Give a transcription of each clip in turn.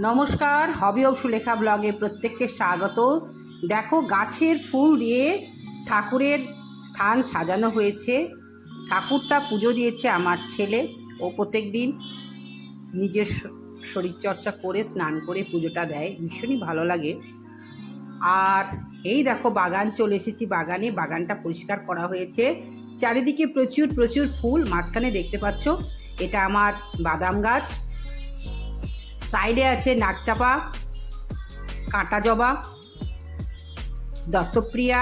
নমস্কার, হবি অব সুলেখা ব্লগে প্রত্যেককে স্বাগত। দেখো, গাছের ফুল দিয়ে ঠাকুরের স্থান সাজানো হয়েছে। ঠাকুরটা পুজো দিয়েছে আমার ছেলে। ও প্রত্যেক দিন নিজের শরীরচর্চা করে স্নান করে পুজোটা দেয়, ভীষণই ভালো লাগে। আর এই দেখো, বাগান চলে এসেছি। বাগানটা পরিষ্কার করা হয়েছে। চারিদিকে প্রচুর প্রচুর ফুল। মাঝখানে দেখতে পাচ্ছ, এটা আমার বাদাম গাছ। সাইডে আছে নাকচাপা, কাঁটা জবা, দত্তপ্রিয়া,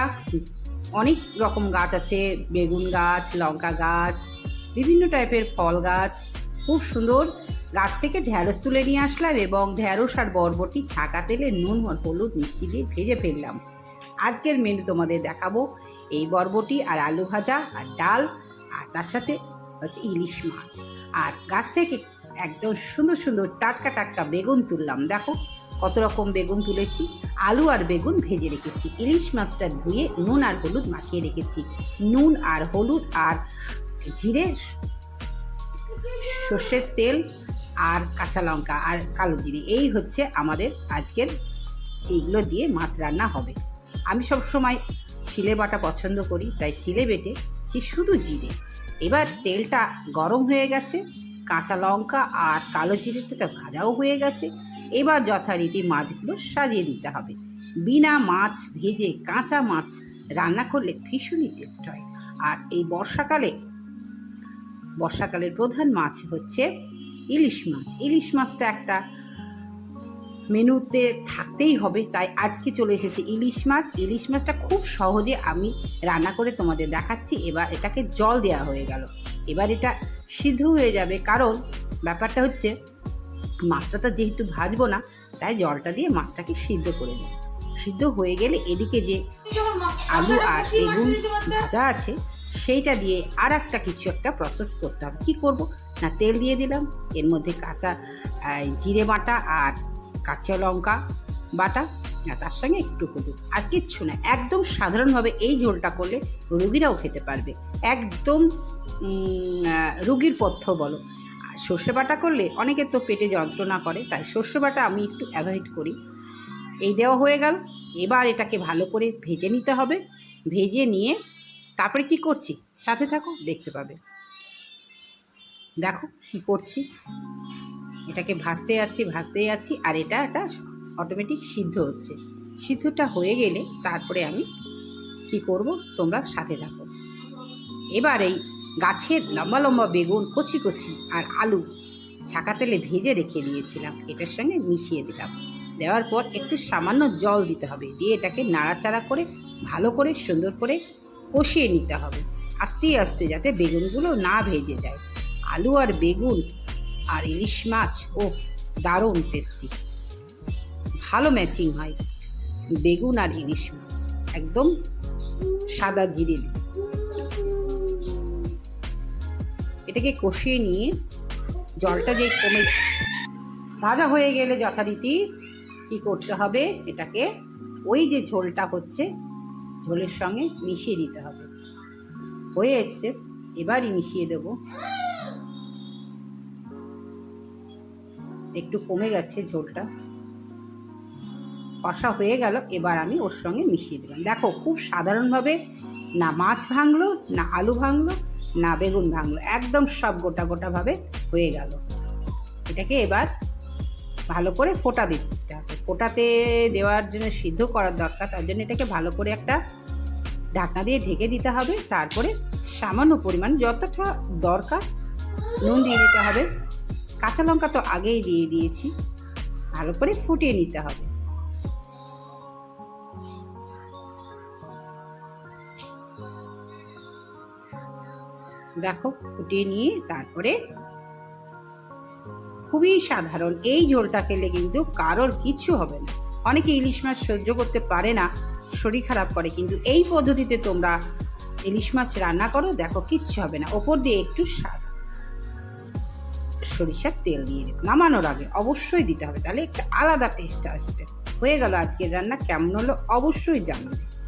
অনেক রকম গাছ আছে। বেগুন গাছ, লঙ্কা গাছ, বিভিন্ন টাইপের ফল গাছ। খুব সুন্দর। গাছ থেকে ঢ্যাঁড়স তুলে নিয়ে আসলাম এবং ঢ্যাঁড়স আর বরবটি ছাঁকা তেলে নুন হলুদ মিষ্টি দিয়ে ভেজে ফেললাম। আজকের মেনু তোমাদের দেখাবো এই বরবটি আর আলু ভাজা আর ডাল, আর তার সাথে হচ্ছে ইলিশ মাছ। আর গাছ থেকে একদম সুন্দর সুন্দর টাটকা টাটকা বেগুন তুললাম। দেখো কত রকম বেগুন তুলেছি। আলু আর বেগুন ভেজে রেখেছি। ইলিশ মাছটা ধুয়ে নুন আর হলুদ মাখিয়ে রেখেছি। নুন আর হলুদ আর জিরে, সর্ষের তেল আর কাঁচা লঙ্কা আর কালো জিরে, এই হচ্ছে আমাদের আজকের। এইগুলো দিয়ে মাছ রান্না হবে। আমি সবসময় শিলে বাটা পছন্দ করি, তাই শিলে বেটেছি শুধু জিরে। এবার তেলটা গরম হয়ে গেছে, কাঁচা লঙ্কা আর কালো জিরেটা ভাজাও হয়ে গেছে। এবার যথারীতি মাছগুলো সাজিয়ে দিতে হবে। বিনা মাছ ভেজে কাঁচা মাছ রান্না করলে ভীষণই টেস্ট হয়। আর এই বর্ষাকালের প্রধান মাছ হচ্ছে ইলিশ মাছ। ইলিশ মাছটা একটা মেনুতে থাকতেই হবে, তাই আজকে চলে এসেছে ইলিশ মাছ। ইলিশ মাছটা খুব সহজে আমি রান্না করে তোমাদের দেখাচ্ছি। এবার এটাকে জল দেওয়া হয়ে গেল। এবার এটা সিদ্ধ হয়ে যাবে, কারণ ব্যাপারটা হচ্ছে মাছটা তো যেহেতু ভাজবো না, তাই জলটা দিয়ে মাছটাকে সিদ্ধ করে নেব। সিদ্ধ হয়ে গেলে এদিকে যে আলু আর বেগুন ভাজা আছে সেইটা দিয়ে আর একটা কিছু একটা প্রসেস করতে হবে। কী করব না, তেল দিয়ে দিলাম, এর মধ্যে কাঁচা জিরে বাটা আর কাঁচা লঙ্কা বাটা, আর তার সঙ্গে একটু হলুদ, আর কিচ্ছু না। একদম সাধারণভাবে এই ঝোলটা করলে রুগীরাও খেতে পারবে। একদম রুগীর পথ্য বলো। আর সর্ষে বাটা করলে অনেকের তো পেটে যন্ত্রণা করে, তাই সর্ষে বাটা আমি একটু অ্যাভয়েড করি। এই দেওয়া হয়ে গেল। এবার এটাকে ভালো করে ভেজে নিতে হবে। ভেজে নিয়ে তারপরে কি করছি, সাথে থাকো, দেখতে পাবে। দেখো কি করছি, এটাকে ভাজতেই আছি আর এটা অটোমেটিক সিদ্ধ হচ্ছে। সিদ্ধটা হয়ে গেলে তারপরে আমি কি করব, তোমরা সাথে থাকো। এবার এই গাছের লম্বা লম্বা বেগুন কচি কচি আর আলু ছাঁকা তেলে ভেজে রেখে দিয়েছিলাম, এটার সঙ্গে মিশিয়ে দিলাম। দেওয়ার পর একটু সামান্য জল দিতে হবে, দিয়ে এটাকে নাড়াচাড়া করে ভালো করে সুন্দর করে কষিয়ে নিতে হবে আস্তে আস্তে, যাতে বেগুনগুলো না ভেজে যায়। আলু আর বেগুন আর ইলিশ মাছ, ও দারুণ টেস্টি, ভালো ম্যাচিং হয় বেগুন আর ইলিশ মাছ। একদম সাদা জিরে দিয়ে এটাকে কষিয়ে নিয়ে জলটা যে কমে ভাজা হয়ে গেলে যথারীতি কী করতে হবে, এটাকে ওই যে ঝোলটা হচ্ছে ঝোলের সঙ্গে মিশিয়ে দিতে হবে। হয়ে এসছে, এবারই মিশিয়ে দেবো। একটু কমে গেছে ঝোলটা, কষা হয়ে গেল। এবার আমি ওর সঙ্গে মিশিয়ে দিলাম। দেখো খুব সাধারণভাবে, না মাছ ভাঙলো, না আলু ভাঙলো, না বেগুন ভাঙলো, একদম সব গোটা গোটাভাবে হয়ে গেল। এটাকে এবার ভালো করে ফোটা দিতে হবে। ফোটাতে দেওয়ার জন্য, সিদ্ধ করার দরকার, তার জন্য এটাকে ভালো করে একটা ঢাকনা দিয়ে ঢেকে দিতে হবে। তারপরে সামান্য পরিমাণ যতটা দরকার নুন দিয়ে দিতে হবে। কাঁচা লঙ্কা তো আগেই দিয়ে দিয়েছি। ভালো করে ফুটিয়ে নিতে হবে। দেখো ফুটিয়ে নিয়ে তারপরে খুবই সাধারণ এই ঝোলটা খেলে কিন্তু কারোর কিচ্ছু হবে না। অনেকে ইলিশ মাছ সহ্য করতে পারে না, শরীর খারাপ করে, কিন্তু এই পদ্ধতিতে তোমরা ইলিশ মাছ রান্না করো, দেখো কিচ্ছু হবে না। ওপর দিয়ে একটু সরিষার তেল দিয়ে দেবে। নামানোর আগে অবশ্যই দিতে হবে, তাহলে একটা আলাদা টেস্ট আসবে। হয়ে গেল আজকের রান্না। কেমন হলো অবশ্যই জানাবে।